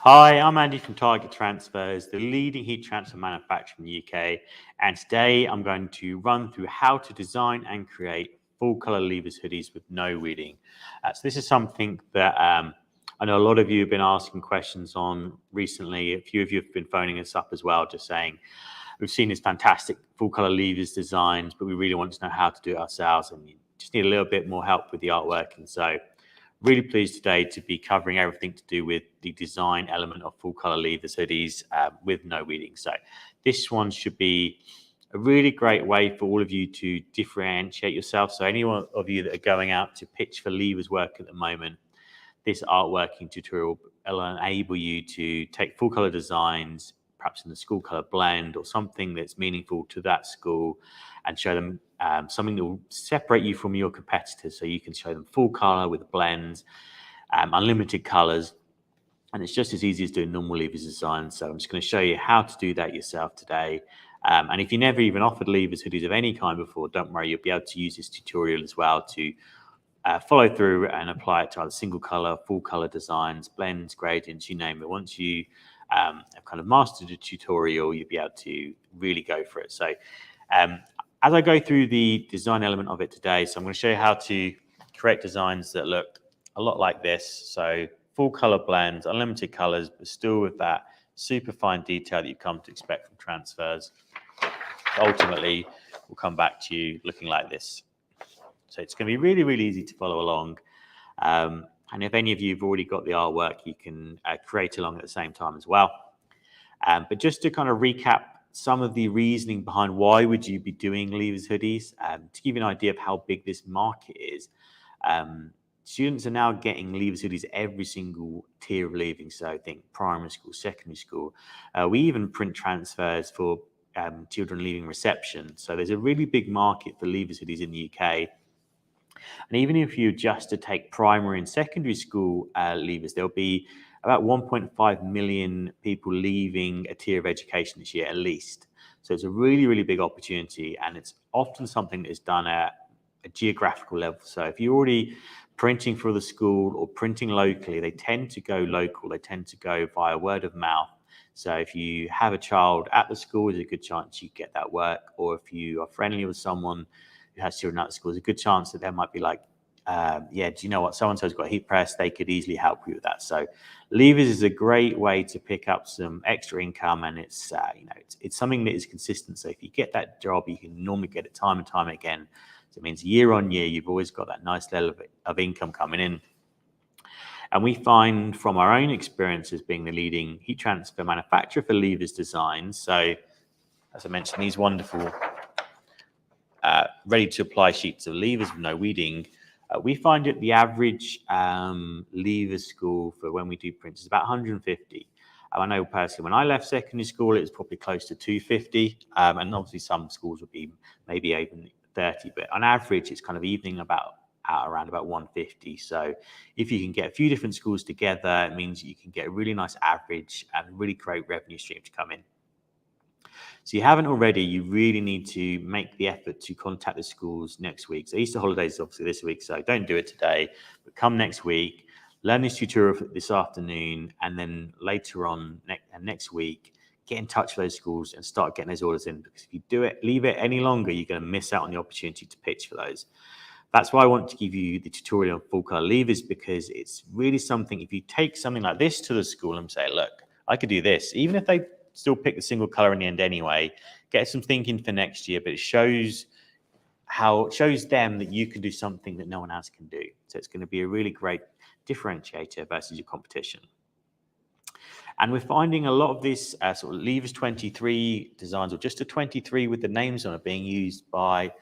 Hi, I'm Andy from Target Transfers, the leading heat transfer manufacturer in the UK. And today I'm going to run through how to design and create full color levers hoodies with no weeding. So this is something that I know a lot of you have been asking questions on recently. A few of you have been phoning us up as well, just saying, we've seen this fantastic full color levers designs, but we really want to know how to do it ourselves and you just need a little bit more help with the artwork. And so really pleased today to be covering everything to do with the design element of full color levers hoodies with no weeding. So this one should be a really great way for all of you to differentiate yourself. So any one of you that are going out to pitch for levers work at the moment, this artworking tutorial will enable you to take full color designs, perhaps in the school color blend or something that's meaningful to that school, and show them something that will separate you from your competitors. So you can show them full color with blends, unlimited colors, and it's just as easy as doing normal levers design. So I'm just going to show you how to do that yourself today. And if you never even offered levers hoodies of any kind before, don't worry, you'll be able to use this tutorial as well to follow through and apply it to either single color, full color designs, blends, gradients, you name it. Once you have kind of mastered the tutorial, you'll be able to really go for it. So as I go through the design element of it today, so I'm going to show you how to create designs that look a lot like this. So full color blends, unlimited colors, but still with that super fine detail that you come to expect from transfers. Ultimately, we'll come back to you looking like this. So it's going to be really, really easy to follow along. And if any of you have already got the artwork, you can create along at the same time as well. But just to kind of recap some of the reasoning behind why would you be doing levers hoodies, to give you an idea of how big this market is. Students are now getting levers hoodies every single tier of leaving. So I think primary school, secondary school. We even print transfers for children leaving reception. So there's a really big market for levers hoodies in the UK. And even if you just to take primary and secondary school leavers, there'll be about 1.5 million people leaving a tier of education this year at least. So it's a really, really big opportunity, and it's often something that is done at a geographical level. So if you're already printing for the school or printing locally, they tend to go local. They tend to go via word of mouth. So if you have a child at the school, there's a good chance you get that work. Or if you are friendly with someone who has children at the school, there's a good chance that there might be like, yeah, do you know what? So-and-so's got a heat press. They could easily help you with that. So levers is a great way to pick up some extra income, and it's, it's something that is consistent. So if you get that job, you can normally get it time and time again. So it means year on year, you've always got that nice level of income coming in. And we find from our own experiences being the leading heat transfer manufacturer for levers designs. So as I mentioned, these wonderful ready to apply sheets of levers with no weeding. We find that the average lever school for when we do prints is about 150. I know personally, when I left secondary school, it was probably close to 250. And obviously some schools would be maybe even 30, but on average, it's kind of evening around about 150. So if you can get a few different schools together, it means you can get a really nice average and really great revenue stream to come in. So you haven't already, you really need to make the effort to contact the schools next week. So Easter holidays is obviously this week, so don't do it today, but come next week, learn this tutorial this afternoon, and then later on next week, get in touch with those schools and start getting those orders in. Because if you leave it any longer, you're going to miss out on the opportunity to pitch for those. That's why I want to give you the tutorial on full color levers, because it's really something, if you take something like this to the school and say, look, I could do this, even if they still pick the single color in the end anyway, get some thinking for next year, but it shows them that you can do something that no one else can do. So it's going to be a really great differentiator versus your competition. And we're finding a lot of this sort of levers 23 designs, or just a 23 with the names on it, being used by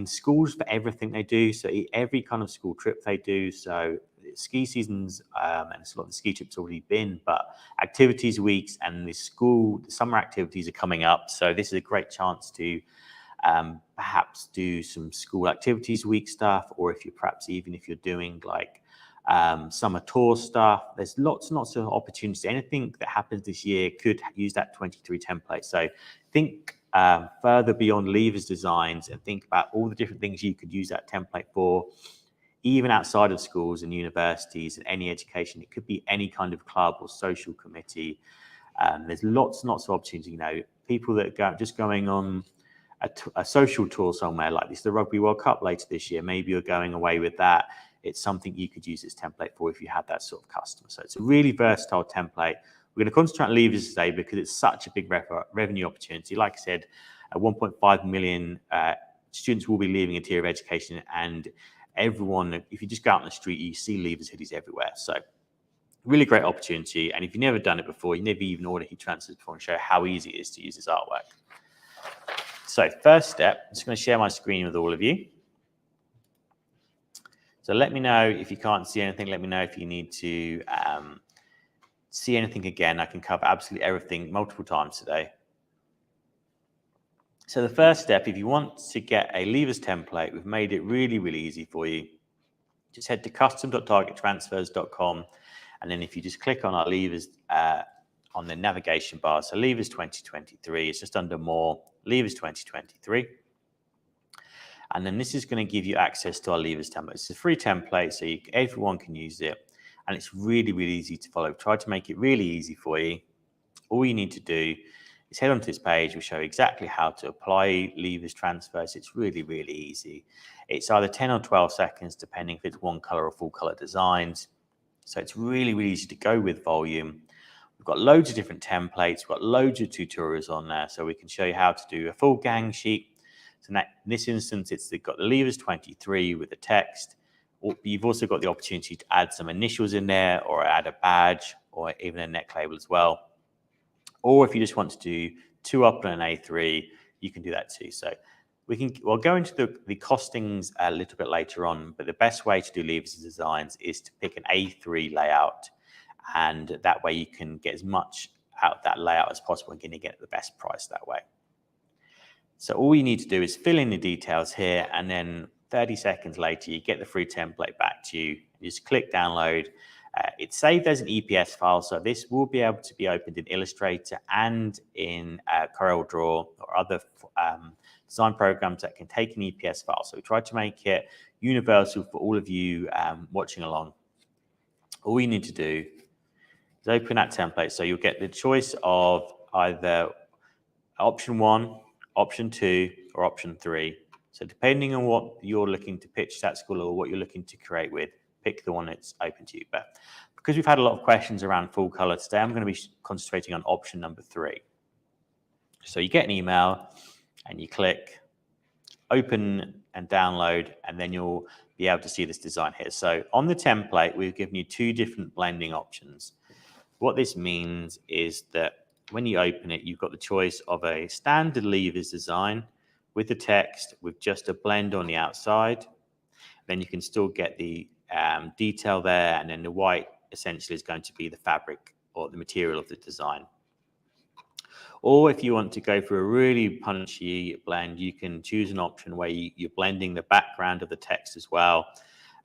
schools for everything they do. So every kind of school trip they do. So ski seasons, and it's a lot of the ski trips already been, but activities weeks and the summer activities are coming up. So this is a great chance to perhaps do some school activities week stuff, or if you're doing like summer tour stuff, there's lots and lots of opportunities. Anything that happens this year could use that 23 template. So think further beyond levers designs and think about all the different things you could use that template for. even outside of schools and universities and any education. It could be any kind of club or social committee. There's lots and lots of opportunity. You know, people that are just going on a social tour somewhere like this, the Rugby World Cup later this year. Maybe you're going away with that. It's something you could use this template for if you had that sort of customer. So it's a really versatile template. We're going to concentrate on levers today because it's such a big revenue opportunity. Like I said, 1.5 million students will be leaving a tier of education, and everyone, if you just go out on the street, you see levers hoodies everywhere. So really great opportunity. And if you've never done it before, you never even ordered heat transfers before, and show how easy it is to use this artwork. So first step, I'm just going to share my screen with all of you. So let me know if you can't see anything. Let me know if you need to see anything again. I can cover absolutely everything multiple times today. So the first step, if you want to get a levers template, we've made it really, really easy for you. Just head to custom.targettransfers.com. And then if you just click on our levers on the navigation bar, so levers 2023, it's just under more, levers 2023. And then this is going to give you access to our levers template. It's a free template, so everyone can use it. And it's really, really easy to follow. Try to make it really easy for you. All you need to do is head onto this page. We'll show you exactly how to apply levers transfers. It's really, really easy. It's either 10 or 12 seconds, depending if it's one color or full color designs. So it's really, really easy to go with volume. We've got loads of different templates. We've got loads of tutorials on there, so we can show you how to do a full gang sheet. So in this instance, it's got the levers 23 with the text. You've also got the opportunity to add some initials in there, or add a badge, or even a neck label as well. Or if you just want to do 2 up and an A3, you can do that too. So we'll go into the costings a little bit later on, but the best way to do levers designs is to pick an A3 layout, and that way you can get as much out of that layout as possible and get the best price that way. So all you need to do is fill in the details here, and then 30 seconds later, you get the free template back to you. You just click download. It's saved as an EPS file, so this will be able to be opened in Illustrator and in CorelDRAW or other design programs that can take an EPS file. So we tried to make it universal for all of you watching along. All you need to do is open that template. So you'll get the choice of either option 1, option 2, or option 3. So depending on what you're looking to pitch that school or what you're looking to create with, pick the one that's open to you. But because we've had a lot of questions around full color today, I'm going to be concentrating on option number 3. So you get an email and you click open and download, and then you'll be able to see this design here. So on the template, we've given you 2 different blending options. What this means is that when you open it, you've got the choice of a standard levers design with the text, with just a blend on the outside. Then you can still get the detail there, and then the white essentially is going to be the fabric or the material of the design. Or if you want to go for a really punchy blend, you can choose an option where you're blending the background of the text as well,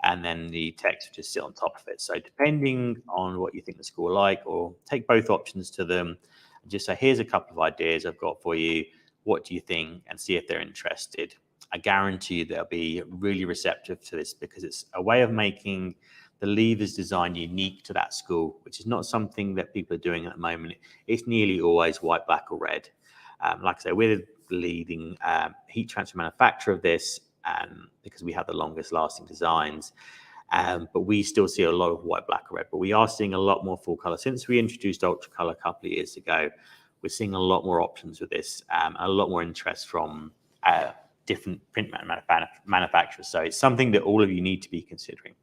and then the text will just sit on top of it. So depending on what you think the school will like, or take both options to them and just say, here's a couple of ideas I've got for you. What do you think? And see if they're interested. I guarantee you they'll be really receptive to this, because it's a way of making the levers design unique to that school, which is not something that people are doing at the moment. It's nearly always white, black, or red. Like I say, we're the leading heat transfer manufacturer of this, because we have the longest lasting designs. But we still see a lot of white, black, or red. But we are seeing a lot more full color. Since we introduced Ultra Color a couple of years ago, we're seeing a lot more options with this, a lot more interest from different print manufacturers. So it's something that all of you need to be considering.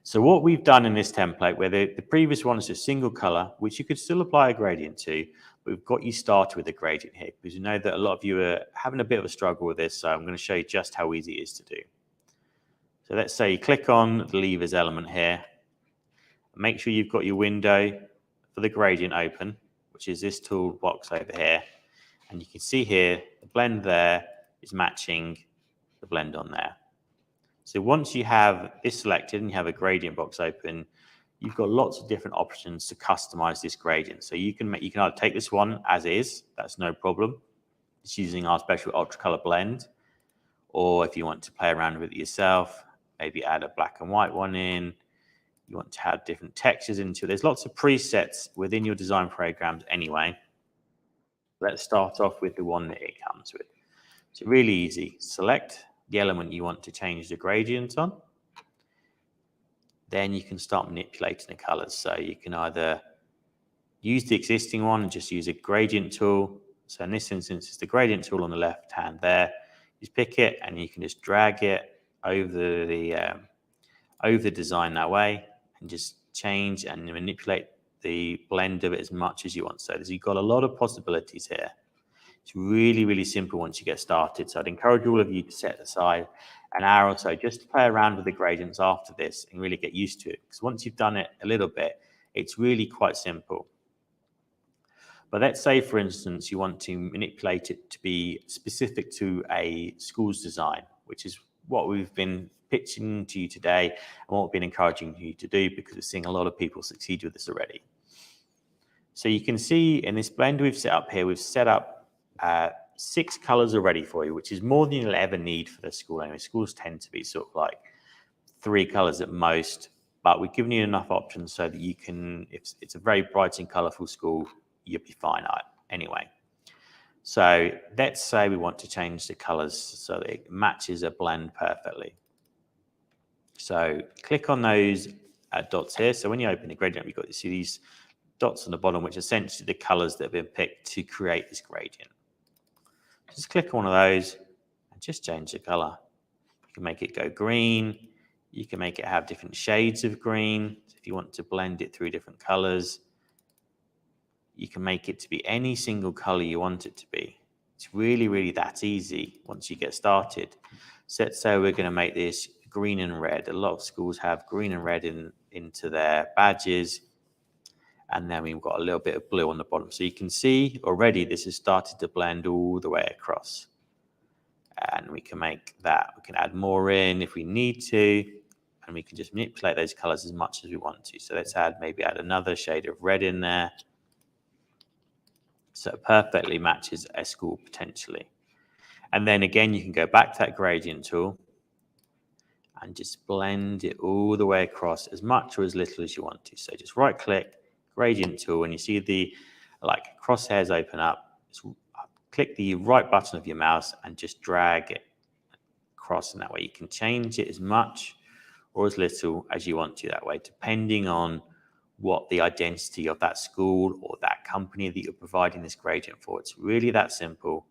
So what we've done in this template, where the previous one is a single color, which you could still apply a gradient to, but we've got you started with a gradient here, because you know that a lot of you are having a bit of a struggle with this. So I'm going to show you just how easy it is to do. So let's say you click on the levers element here. Make sure you've got your window for the gradient open, which is this toolbox over here. And you can see here, the blend there is matching the blend on there. So once you have this selected and you have a gradient box open, you've got lots of different options to customize this gradient. So you can either take this one as is, that's no problem. It's using our special Ultra Color blend. Or if you want to play around with it yourself, maybe add a black and white one in. You want to have different textures into it. There's lots of presets within your design programs anyway. Let's start off with the one that it comes with. It's really easy. Select the element you want to change the gradient on. Then you can start manipulating the colors. So you can either use the existing one and just use a gradient tool. So in this instance, it's the gradient tool on the left hand there. Just pick it and you can just drag it over the design that way and just change and manipulate the blend of it as much as you want. So you've got a lot of possibilities here. It's really, really simple once you get started. So I'd encourage all of you to set aside an hour or so just to play around with the gradients after this and really get used to it. Because once you've done it a little bit, it's really quite simple. But let's say, for instance, you want to manipulate it to be specific to a school's design, which is what we've been pitching to you today and what we've been encouraging you to do, because we're seeing a lot of people succeed with this already. So you can see in this blend we've set up here, we've set up 6 colors already for you, which is more than you'll ever need for the school. Anyway, schools tend to be sort of like 3 colors at most, but we've given you enough options so that you can, if it's a very bright and colorful school, you'll be fine anyway. So let's say we want to change the colors so that it matches a blend perfectly. So click on those dots here. So when you open the gradient, you've got to see these dots on the bottom, which are essentially the colors that have been picked to create this gradient. Just click on one of those and just change the color. You can make it go green. You can make it have different shades of green. So if you want to blend it through different colors, you can make it to be any single color you want it to be. It's really, really that easy once you get started. So let's say we're going to make this green and red. A lot of schools have green and red into their badges. And then we've got a little bit of blue on the bottom. So you can see already this has started to blend all the way across. And we can make that. We can add more in if we need to. And we can just manipulate those colors as much as we want to. So let's maybe add another shade of red in there. So it perfectly matches a school potentially. And then again, you can go back to that gradient tool and just blend it all the way across as much or as little as you want to. So just right click, gradient tool, and you see the crosshairs open up. Just click the right button of your mouse and just drag it across, and that way you can change it as much or as little as you want to that way, depending on what the identity of that school or that company that you're providing this gradient for. It's really that simple.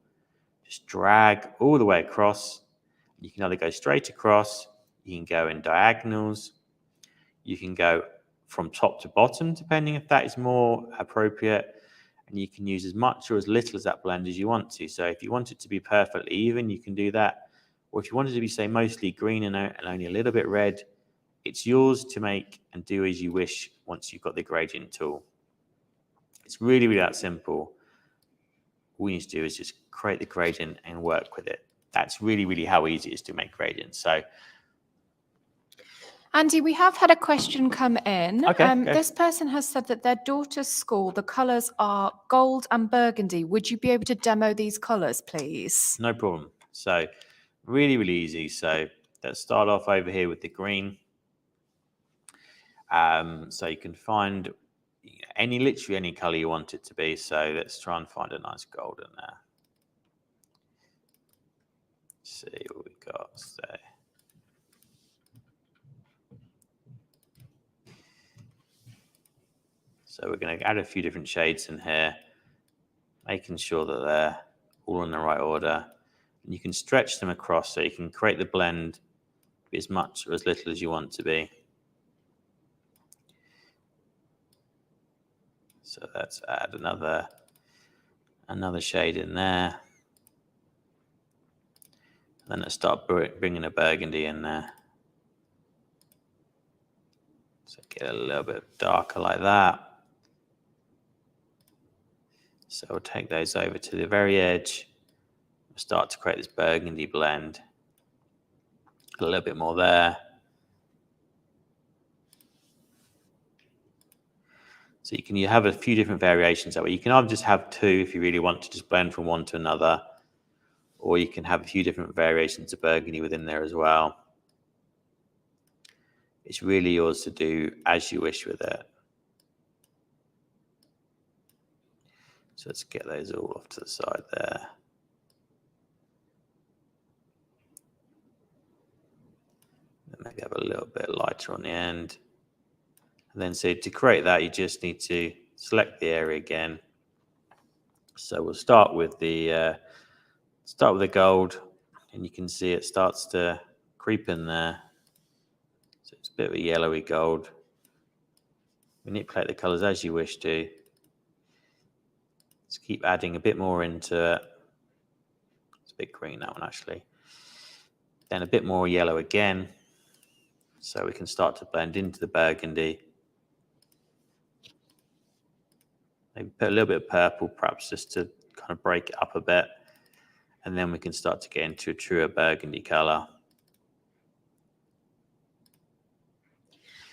Just drag all the way across. You can either go straight across, you can go in diagonals, you can go from top to bottom, depending if that is more appropriate, and you can use as much or as little as that blend as you want to. So if you want it to be perfectly even, you can do that. Or if you want it to be, say, mostly green and only a little bit red, it's yours to make and do as you wish once you've got the gradient tool. It's really, really that simple. All you need to do is just create the gradient and work with it. That's really, really how easy it is to make gradients. So, Andy, we have had a question come in. Okay. This person has said that their daughter's school, the colours are gold and burgundy. Would you be able to demo these colours, please? No problem. So really, really easy. So let's start off over here with the green. So you can find literally any color you want it to be. So let's try and find a nice gold in there. Let's see what we got. So we're going to add a few different shades in here, making sure that they're all in the right order. And you can stretch them across so you can create the blend as much or as little as you want to be. So let's add another shade in there. And then let's start bringing a burgundy in there. So get a little bit darker like that. So we'll take those over to the very edge. We'll start to create this burgundy blend. A little bit more there. So you have a few different variations that way. You can either just have 2 if you really want to just blend from one to another, or you can have a few different variations of burgundy within there as well. It's really yours to do as you wish with it. So let's get those all off to the side there. And maybe have a little bit lighter on the end. And then so to create that, you just need to select the area again. So we'll start with the gold, and you can see it starts to creep in there. So it's a bit of a yellowy gold. Manipulate the colors as you wish to. Just keep adding a bit more into it. It's a bit green, that one actually. Then a bit more yellow again. So we can start to blend into the burgundy. Maybe put a little bit of purple, perhaps just to kind of break it up a bit. And then we can start to get into a truer burgundy color.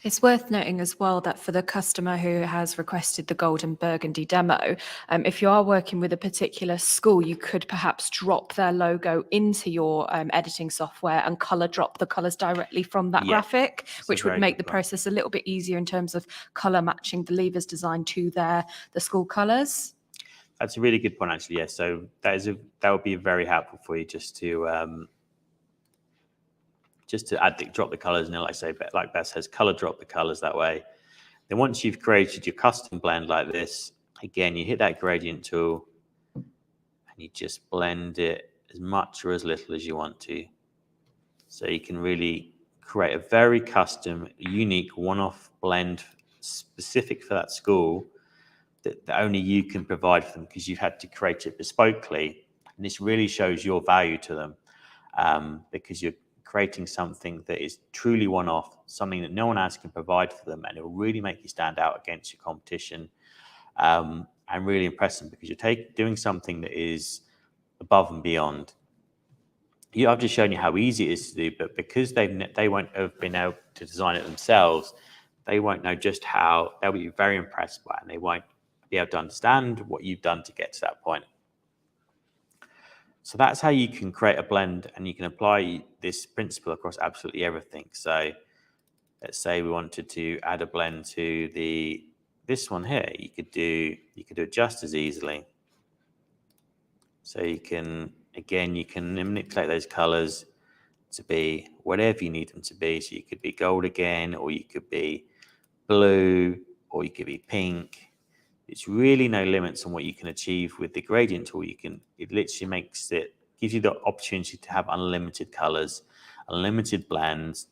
It's worth noting as well that for the customer who has requested the gold and burgundy demo, if you are working with a particular school, you could perhaps drop their logo into your editing software and color drop the colors directly from that graphic, which would make the process a little bit easier in terms of color matching the levers design to the school colors. That's a really good point, actually. Yes, so that would be very helpful for you just to drop the colors, and like I say, like Beth says, color drop the colors that way. Then once you've created your custom blend like this, again, you hit that gradient tool and you just blend it as much or as little as you want to. So you can really create a very custom, unique, one-off blend specific for that school that only you can provide for them, because you've had to create it bespokely. And this really shows your value to them, because you're creating something that is truly one-off, something that no one else can provide for them, and it will really make you stand out against your competition, and really impress them, because you're doing something that is above and beyond. I've just shown you how easy it is to do, but because they won't have been able to design it themselves, they won't know just how. They'll be very impressed by it, and they won't be able to understand what you've done to get to that point. So that's how you can create a blend, and you can apply this principle across absolutely everything. So let's say we wanted to add a blend to this one here. You could do it just as easily. So you can manipulate those colors to be whatever you need them to be. So you could be gold again, or you could be blue, or you could be pink. It's really no limits on what you can achieve with the gradient tool. It literally gives you the opportunity to have unlimited colors, unlimited blends.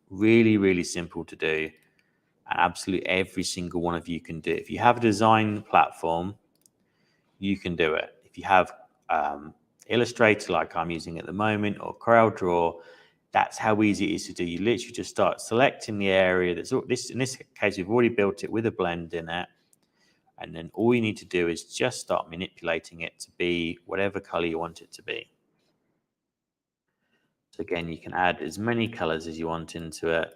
Really, really simple to do. And absolutely every single one of you can do it. If you have a design platform, you can do it. If you have Illustrator, like I'm using at the moment, or CorelDRAW, that's how easy it is to do. You literally just start selecting the area. In this case, we've already built it with a blend in it. And then all you need to do is just start manipulating it to be whatever color you want it to be. So again, you can add as many colors as you want into it.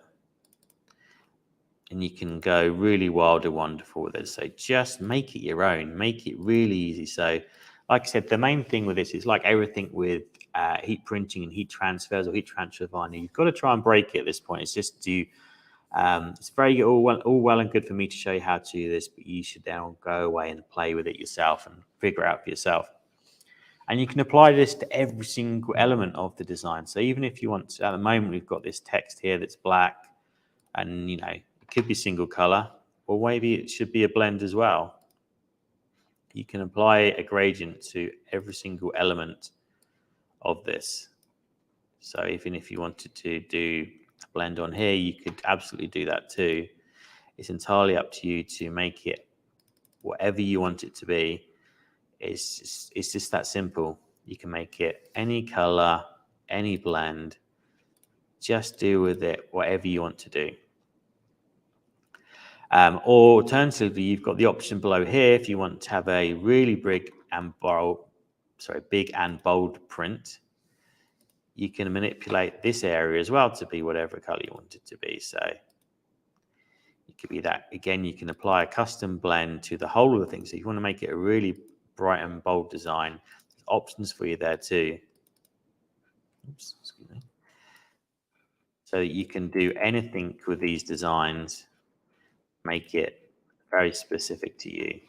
And you can go really wild and wonderful with it. So just make it your own. Make it really easy. So like I said, the main thing with this is like everything with heat printing and heat transfers or heat transfer vinyl. You've got to try and break it at this point. It's just it's very all well and good for me to show you how to do this, but you should now go away and play with it yourself and figure it out for yourself. And you can apply this to every single element of the design. So even if you want to, at the moment, we've got this text here that's black, and it could be single color, or maybe it should be a blend as well. You can apply a gradient to every single element of this. So even if you wanted to do a blend on here, you could absolutely do that too. It's entirely up to you to make it whatever you want it to be. It's just that simple. You can make it any color, any blend. Just do with it whatever you want to do. Or alternatively, you've got the option below here if you want to have a really big and bold print. You can manipulate this area as well to be whatever color you want it to be. So it could be that. Again, you can apply a custom blend to the whole of the thing. So if you want to make it a really bright and bold design, there's options for you there too. Oops, excuse me. so that you can do anything with these designs, make it very specific to you.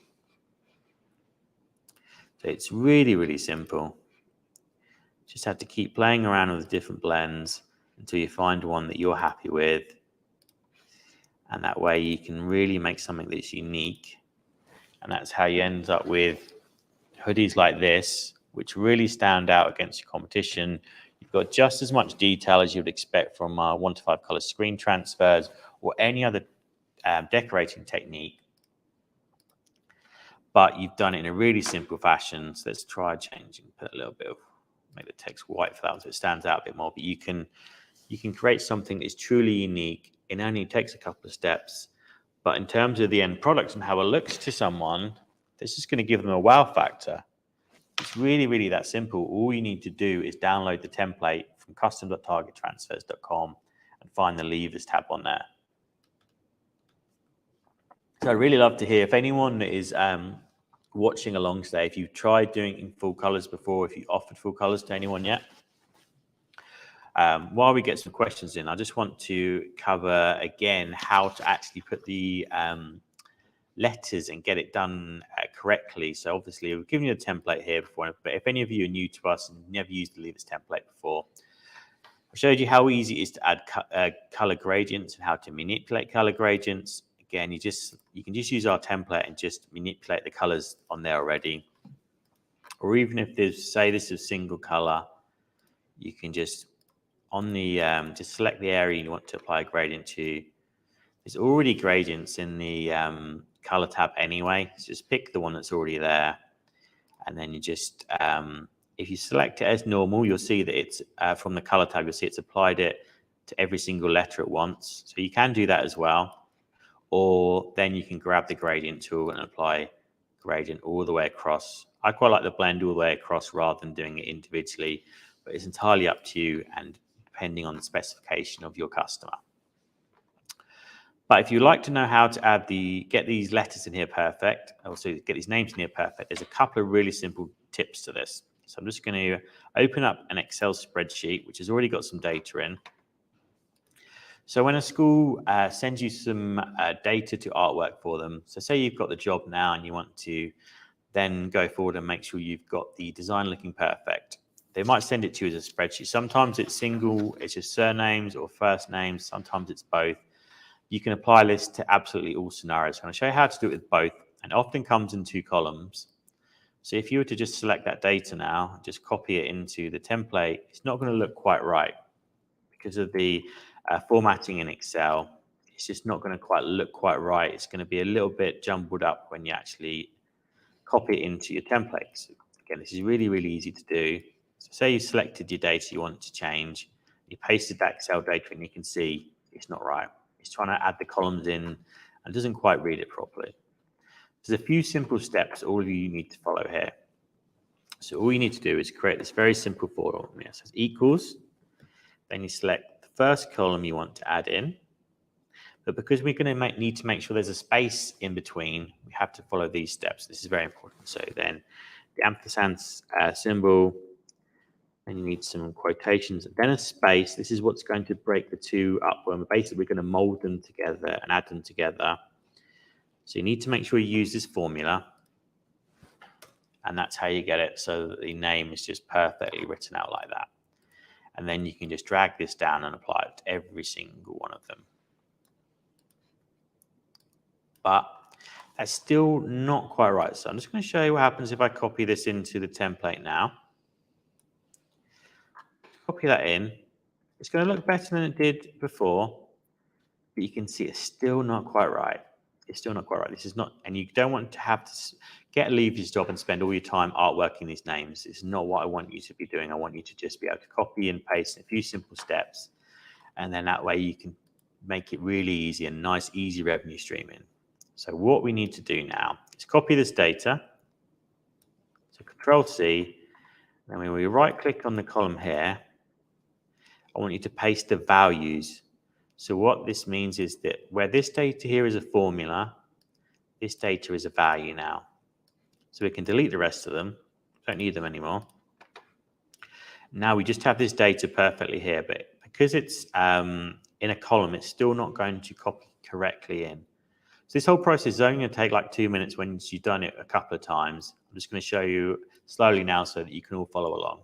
So it's really, really simple. Just have to keep playing around with different blends until you find one that you're happy with. And that way you can really make something that's unique. And that's how you end up with hoodies like this, which really stand out against your competition. You've got just as much detail as you would expect from 1 to 5 color screen transfers or any other decorating technique. But you've done it in a really simple fashion. So let's try changing, put a little bit of, make the text white for that one so it stands out a bit more. But you can create something that's truly unique. It only takes a couple of steps. But in terms of the end product and how it looks to someone, this is going to give them a wow factor. It's really, really that simple. All you need to do is download the template from custom.targettransfers.com and find the levers tab on there. So I'd really love to hear if anyone is watching along today, if you've tried doing it in full colors before, if you offered full colors to anyone yet. While we get some questions in, I just want to cover again how to actually put the letters and get it done correctly. So obviously we've given you a template here before, but if any of you are new to us and never used the levers template before, I showed you how easy it is to add color gradients and how to manipulate color gradients. Again, you can just use our template and just manipulate the colors on there already. Or even if there's, say this is single color, you can just on the just select the area you want to apply a gradient to. There's already gradients in the color tab anyway, so just pick the one that's already there, and then you just if you select it as normal, you'll see that it's from the color tab, you'll see it's applied it to every single letter at once. So you can do that as well, or then you can grab the gradient tool and apply gradient all the way across. I quite like the blend all the way across rather than doing it individually, but it's entirely up to you and depending on the specification of your customer. But if you'd like to know how to get these letters in here perfect, also get these names in here perfect, there's a couple of really simple tips to this. So I'm just going to open up an Excel spreadsheet, which has already got some data in. So when a school sends you some data to artwork for them, so say you've got the job now and you want to then go forward and make sure you've got the design looking perfect. They might send it to you as a spreadsheet. Sometimes it's single, it's just surnames or first names. Sometimes it's both. You can apply this to absolutely all scenarios. I'm going to show you how to do it with both, and it often comes in 2 columns. So if you were to just select that data now, just copy it into the template, it's not going to look quite right because of the formatting in Excel. It's just not going to look quite right. It's going to be a little bit jumbled up when you actually copy it into your templates. Again, this is really, really easy to do. So say you selected your data you want to change, you pasted that Excel data and you can see it's not right. It's trying to add the columns in and doesn't quite read it properly. There's a few simple steps all of you need to follow here. So all you need to do is create this very simple formula. It says equals, then you select the first column you want to add in. But because we're going to need to make sure there's a space in between, we have to follow these steps. This is very important. So then the ampersand symbol, and you need some quotations, then a space. This is what's going to break the two up when we're going to mold them together and add them together. So you need to make sure you use this formula, and that's how you get it so that the name is just perfectly written out like that. And then you can just drag this down and apply it to every single one of them. But that's still not quite right. So I'm just going to show you what happens if I copy this into the template now. Copy that in. It's going to look better than it did before, but you can see it's still not quite right. It's still not quite right. This is not, and you don't want to have to leave your job and spend all your time artworking these names. It's not what I want you to be doing. I want you to just be able to copy and paste in a few simple steps, and then that way you can make it really easy and nice, easy revenue streaming. So what we need to do now is copy this data. So Control C, then when we right click on the column here, I want you to paste the values. So what this means is that where this data here is a formula, this data is a value now. So we can delete the rest of them. Don't need them anymore. Now we just have this data perfectly here, but if I because it's in a column, it's still not going to copy correctly in. So this whole process is only going to take like 2 minutes once you've done it a couple of times. I'm just going to show you slowly now so that you can all follow along.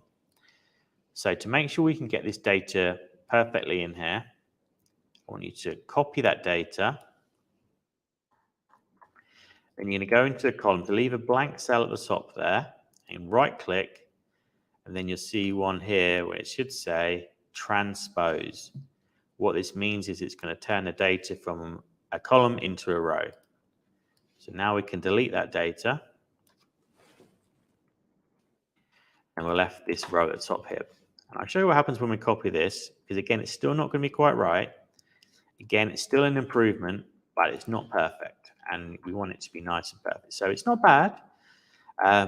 So to make sure we can get this data perfectly in here, I want you to copy that data. Then you're going to go into the column to leave a blank cell at the top there and right click. And then you'll see one here where it should say transpose. What this means is it's going to turn the data from a column into a row. So now we can delete that data. And we're left this row at the top here. And I'll show you what happens when we copy this, because again, it's still not going to be quite right. Again, it's still an improvement, but it's not perfect. And we want it to be nice and perfect. So it's not bad.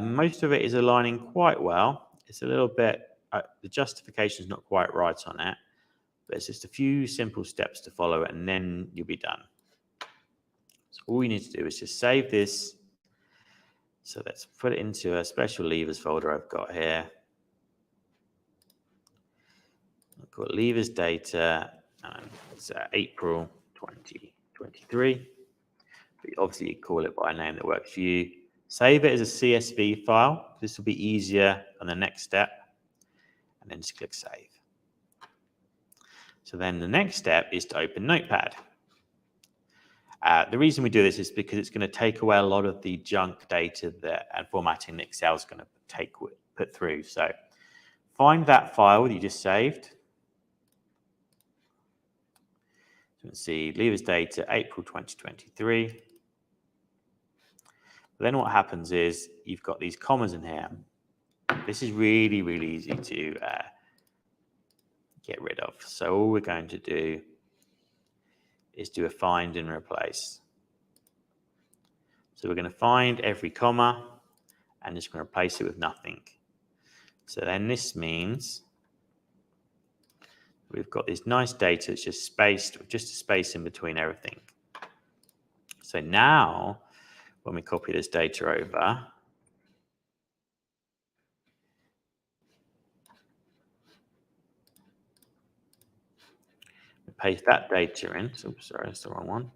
Most of it is aligning quite well. It's a little bit, the justification is not quite right on it. But it's just a few simple steps to follow, and then you'll be done. So all you need to do is just save this. So let's put it into a special levers folder I've got here. I've got levers data, and it's April 2023. But obviously, you call it by a name that works for you. Save it as a CSV file. This will be easier on the next step. And then just click Save. So then the next step is to open Notepad. The reason we do this is because it's going to take away a lot of the junk data and formatting that Excel is going to put through. So find that file that you just saved. So you can see levers data, April 2023. Then what happens is you've got these commas in here. This is really, really easy to get rid of. So all we're going to do is do a find and replace. So we're going to find every comma and just going to replace it with nothing. So then this means we've got this nice data. It's just spaced with just a space in between everything. So now when we copy this data over, we paste that data in. So, sorry, that's the wrong one.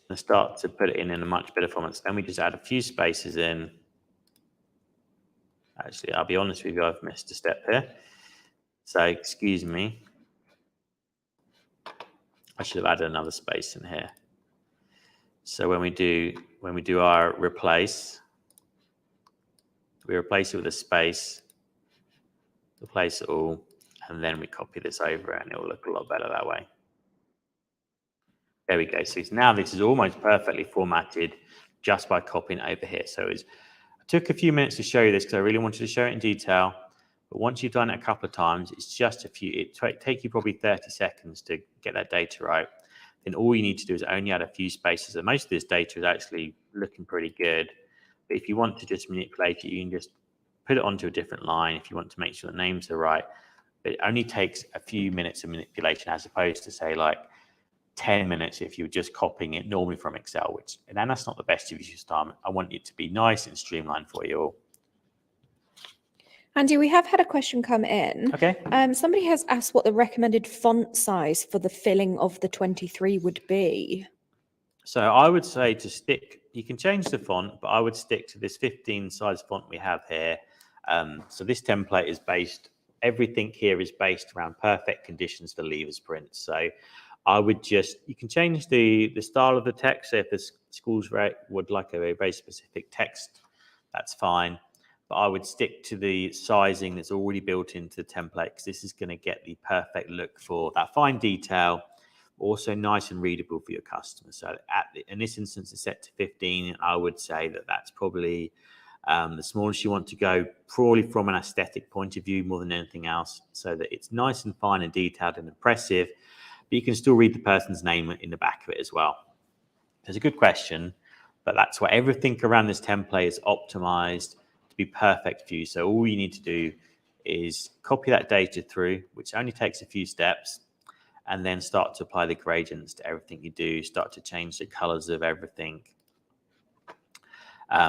And start to put it in a much better format. Then we just add a few spaces in. Actually, I'll be honest with you, I've missed a step here. So excuse me. I should have added another space in here. So when we do our replace, we replace it with a space, replace it all, and then we copy this over and it will look a lot better that way. There we go. So now this is almost perfectly formatted just by copying it over here. So I took a few minutes to show you this because I really wanted to show it in detail. But once you've done it a couple of times, it's just it take you probably 30 seconds to get that data right. Then all you need to do is only add a few spaces. And most of this data is actually looking pretty good. But if you want to just manipulate it, you can just put it onto a different line if you want to make sure the names are right. But it only takes a few minutes of manipulation as opposed to, say, like 10 minutes if you're just copying it normally from Excel, and that's not the best use of your time. I want it to be nice and streamlined for you all. Andy, we have had a question come in. Okay. Somebody has asked what the recommended font size for the filling of the 23 would be. So I would say to stick, you can change the font, but I would stick to this 15 size font we have here. So this template is everything here is based around perfect conditions for levers prints. So I would you can change the style of the text. So if the schools would like a very specific text, that's fine. But I would stick to the sizing that's already built into the template because this is going to get the perfect look for that fine detail, also nice and readable for your customers. So in this instance, it's set to 15. I would say that that's probably the smallest you want to go, probably from an aesthetic point of view more than anything else, so that it's nice and fine and detailed and impressive, but you can still read the person's name in the back of it as well. It's a good question, but that's why everything around this template is optimized to be perfect for you. So all you need to do is copy that data through, which only takes a few steps, and then start to apply the gradients to everything you do, start to change the colors of everything.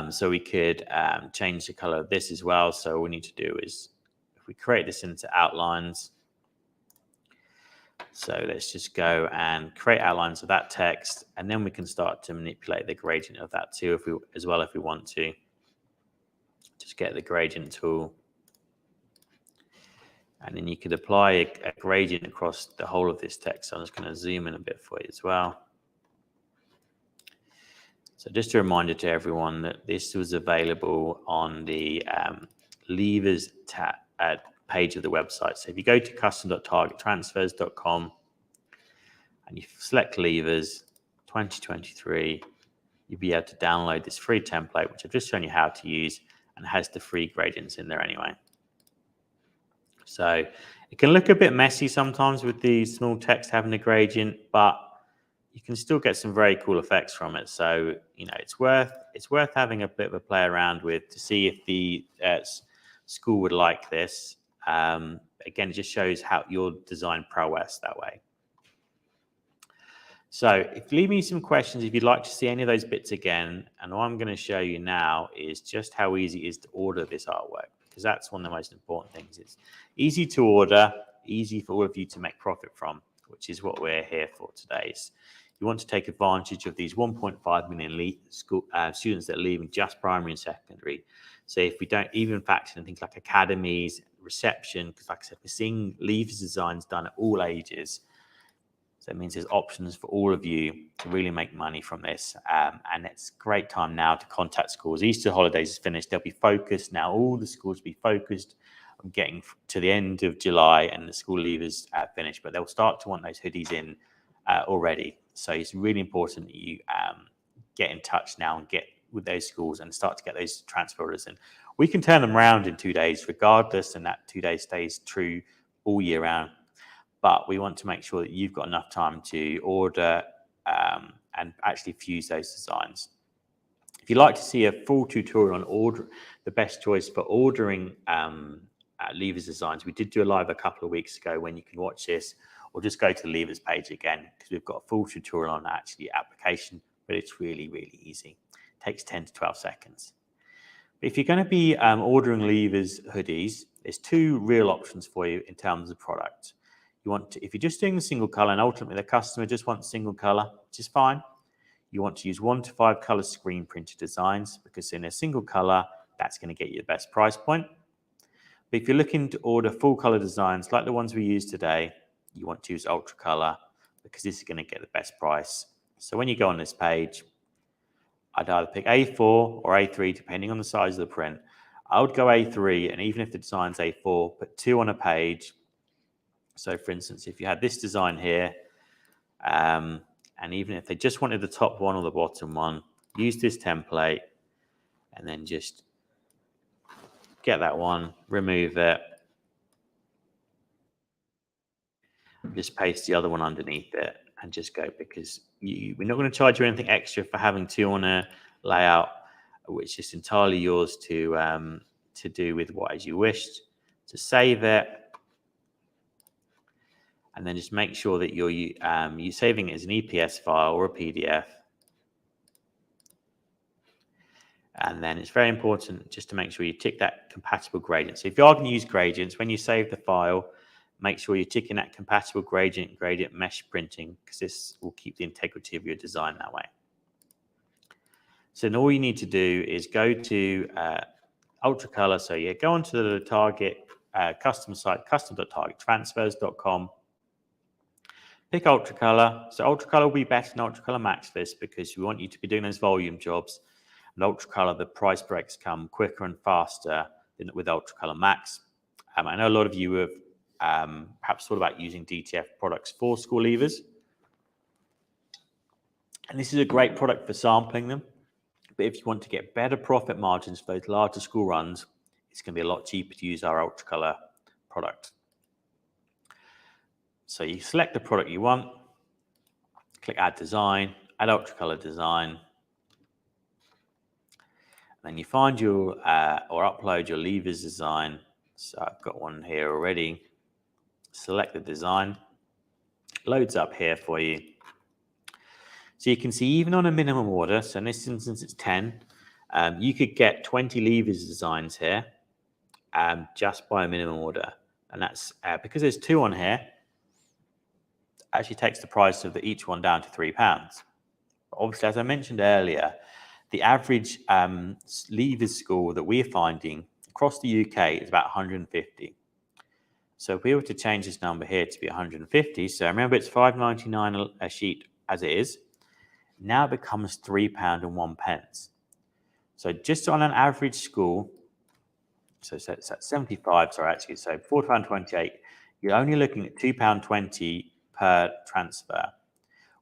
So we could change the color of this as well. So all we need to do is, if we create this into outlines, so let's just go and create outlines of that text, and then we can start to manipulate the gradient of that too, if we want to. Just get the gradient tool, and then you could apply a gradient across the whole of this text. So I'm just going to zoom in a bit for you as well. So just a reminder to everyone that this was available on the levers page of the website. So if you go to custom.targettransfers.com and you select levers 2023, you'll be able to download this free template, which I've just shown you how to use, and has the free gradients in there anyway. So it can look a bit messy sometimes with the small text having a gradient, but you can still get some very cool effects from it. So, you know, it's worth having a bit of a play around with to see if the school would like this. Again, it just shows how your design prowess that way. So leave me some questions if you'd like to see any of those bits again. And what I'm going to show you now is just how easy it is to order this artwork, because that's one of the most important things. It's easy to order, easy for all of you to make profit from, which is what we're here for today. You want to take advantage of these 1.5 million students that are leaving just primary and secondary. So if we don't even factor in things like academies, reception, because like I said, we're seeing leavers designs done at all ages. So it means there's options for all of you to really make money from this. And it's a great time now to contact schools. Easter holidays is finished. They'll be focused now. All the schools will be focused on getting to the end of July and the school leavers finished. But they'll start to want those hoodies in already. So it's really important that you get in touch now and get with those schools and start to get those transfer orders in. We can turn them around in 2 days regardless, and that 2 days stays true all year round. But we want to make sure that you've got enough time to order and actually fuse those designs. If you'd like to see a full tutorial on the best choice for ordering levers designs, we did do a live a couple of weeks ago when you can watch this, or just go to the levers page again, because we've got a full tutorial on actually application, but it's really, really easy. It takes 10 to 12 seconds. But if you're going to be ordering levers hoodies, there's two real options for you in terms of product. If you're just doing the single color, and ultimately the customer just wants single color, which is fine. You want to use 1 to 5 color screen printed designs, because in a single color, that's going to get you the best price point. But if you're looking to order full color designs like the ones we use today, you want to use ultra color, because this is going to get the best price. So when you go on this page, I'd either pick A4 or A3, depending on the size of the print. I would go A3, and even if the design's A4, put 2 on a page. So for instance, if you had this design here, and even if they just wanted the top one or the bottom one, use this template and then just get that one, remove it, just paste the other one underneath it and just go, because we're not going to charge you anything extra for having 2 on a layout, which is entirely yours to do with what as you wished. To save it, and then just make sure that you're saving it as an EPS file or a PDF. And then it's very important just to make sure you tick that compatible gradient. So if you are going to use gradients, when you save the file, make sure you're ticking that compatible gradient mesh printing, because this will keep the integrity of your design that way. So then all you need to do is go to ultra color. So yeah, go onto the Target custom site, custom.targettransfers.com. Pick ultra color. So ultra color will be better than ultra color max for this, because we want you to be doing those volume jobs. And ultra color, the price breaks come quicker and faster than with ultra color max. I know a lot of you have perhaps thought about using DTF products for school leavers. And this is a great product for sampling them. But if you want to get better profit margins for those larger school runs, it's going to be a lot cheaper to use our ultra color product. So you select the product you want, click add design, add ultra color design. Then you find your or upload your levers design. So I've got one here already. Select the design, loads up here for you. So you can see even on a minimum order, so in this instance it's 10, You could get 20 levers designs here just by a minimum order. And that's because there's 2 on here, actually takes the price of each one down to £3. But obviously, as I mentioned earlier, the average levers score that we're finding across the UK is about 150. So if we were to change this number here to be 150, so remember it's £5.99 a sheet as it is, now it becomes £3.01. So just on an average school, so it's at 75, sorry, actually, so £4.28, you're only looking at £2.20 per transfer.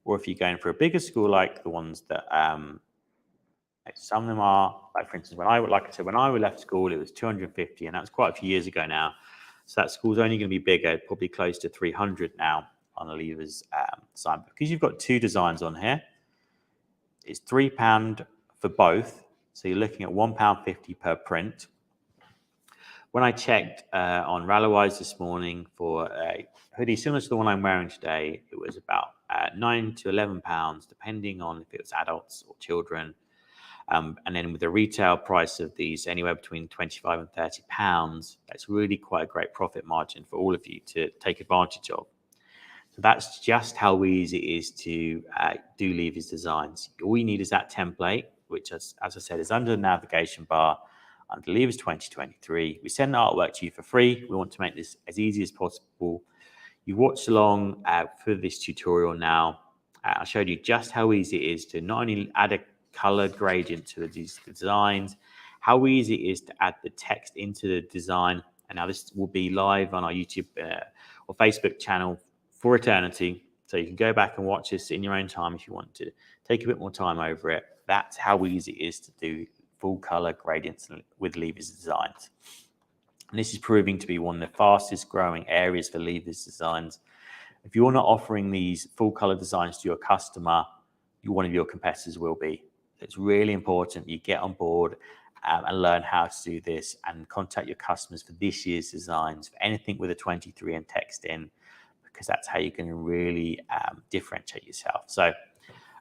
Or if you're going for a bigger school like the ones that some of them are, like for instance, when I left school, it was 250, and that was quite a few years ago now. So that school's only going to be bigger, probably close to 300 now on a levers design. Because you've got 2 designs on here, it's £3 for both. So you're looking at £1.50 per print. When I checked on Rallywise this morning for a hoodie similar to the one I'm wearing today, it was about £9 to £11, depending on if it was adults or children. And then with the retail price of these, anywhere between £25 and £30, that's really quite a great profit margin for all of you to take advantage of. So that's just how easy it is to do levers designs. All you need is that template, which, as I said, is under the navigation bar under Levers 2023. We send the artwork to you for free. We want to make this as easy as possible. You watched along for this tutorial now. I showed you just how easy it is to not only add a color gradient to these designs, how easy it is to add the text into the design. And now this will be live on our YouTube or Facebook channel for eternity. So you can go back and watch this in your own time if you want to take a bit more time over it. That's how easy it is to do full color gradients with levers designs. And this is proving to be one of the fastest growing areas for levers designs. If you're not offering these full color designs to your customer, one of your competitors will be. It's really important you get on board and learn how to do this and contact your customers for this year's designs, for anything with a 23 and text in, because that's how you can really differentiate yourself. So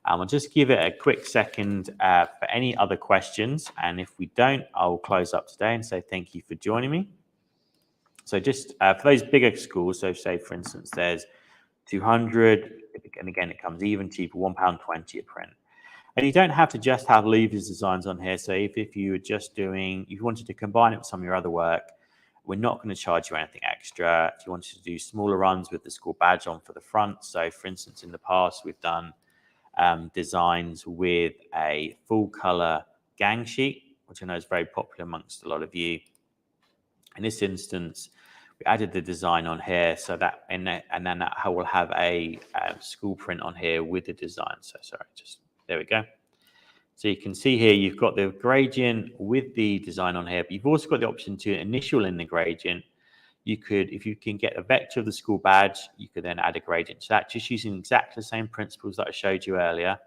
I'll just give it a quick second for any other questions. And if we don't, I'll close up today and say thank you for joining me. So just for those bigger schools, so say, for instance, there's 200, and again, it comes even cheaper, £1.20 a print. And you don't have to just have levers designs on here. So if you were just doing, if you wanted to combine it with some of your other work, we're not going to charge you anything extra. If you wanted to do smaller runs with the school badge on for the front, so for instance, in the past, we've done designs with a full color gang sheet, which I know is very popular amongst a lot of you. In this instance, we added the design on here, so that and then that will have a school print on here with the design. So sorry, just there we go. So you can see here you've got the gradient with the design on here, but you've also got the option to initial in the gradient. You could, if you can get a vector of the school badge, you could then add a gradient to that, just using exactly the same principles that I showed you earlier.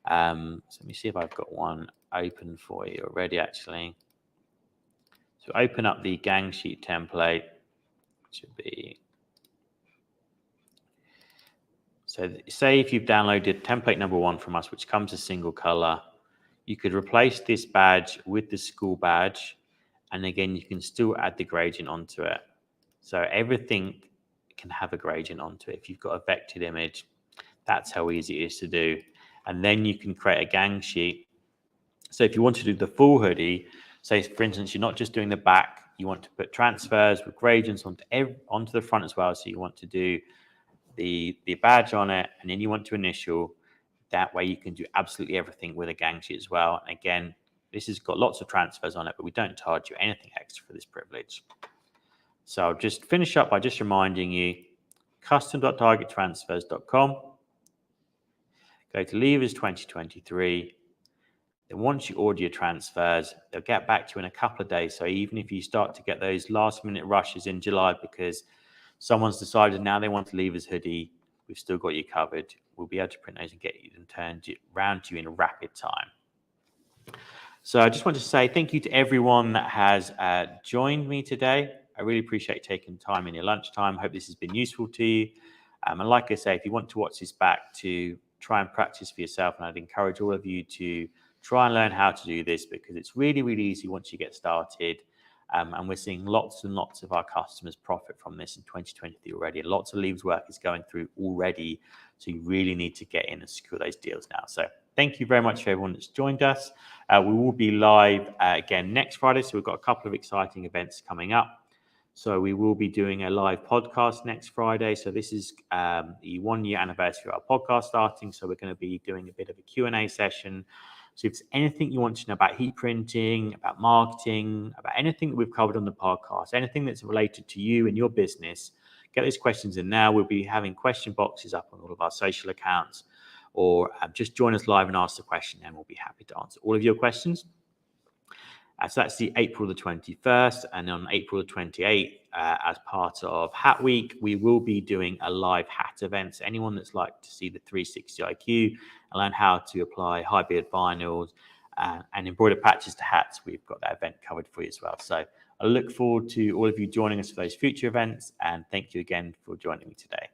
So let me see if I've got one open for you already, actually. So open up the gang sheet template, which would be, so say if you've downloaded template number 1 from us, which comes a single color, you could replace this badge with the school badge. And again, you can still add the gradient onto it. So everything can have a gradient onto it. If you've got a vectored image, that's how easy it is to do. And then you can create a gang sheet. So if you want to do the full hoodie, say for instance, you're not just doing the back, you want to put transfers with gradients onto the front as well. So you want to do the badge on it, and then you want to initial. That way you can do absolutely everything with a gang sheet as well. And again, this has got lots of transfers on it, but we don't charge you anything extra for this privilege. So I'll just finish up by just reminding you, custom.targettransfers.com. Go to Levers 2023. Then once you order your transfers, they'll get back to you in a couple of days. So even if you start to get those last minute rushes in July because someone's decided now they want a Levers hoodie, we've still got you covered. We'll be able to print those and get you and turn around to you in a rapid time. So I just want to say thank you to everyone that has joined me today. I really appreciate taking time in your lunchtime. I hope this has been useful to you. And like I say, if you want to watch this back to try and practice for yourself, and I'd encourage all of you to try and learn how to do this, because it's really, really easy once you get started. And we're seeing lots and lots of our customers profit from this in 2023 already. Lots of leaves work is going through already. So you really need to get in and secure those deals now. So thank you very much for everyone that's joined us. We will be live again next Friday. So we've got a couple of exciting events coming up. So we will be doing a live podcast next Friday. So this is the 1 year anniversary of our podcast starting. So we're going to be doing a bit of a Q&A session. So if there's anything you want to know about heat printing, about marketing, about anything that we've covered on the podcast, anything that's related to you and your business, get those questions in now. We'll be having question boxes up on all of our social accounts, or just join us live and ask the question, and we'll be happy to answer all of your questions. So that's the April the 21st, and on April the 28th, as part of Hat Week, we will be doing a live hat event. So anyone that's like to see the 360 IQ and learn how to apply high beard vinyls and embroider patches to hats, we've got that event covered for you as well. So I look forward to all of you joining us for those future events, and thank you again for joining me today.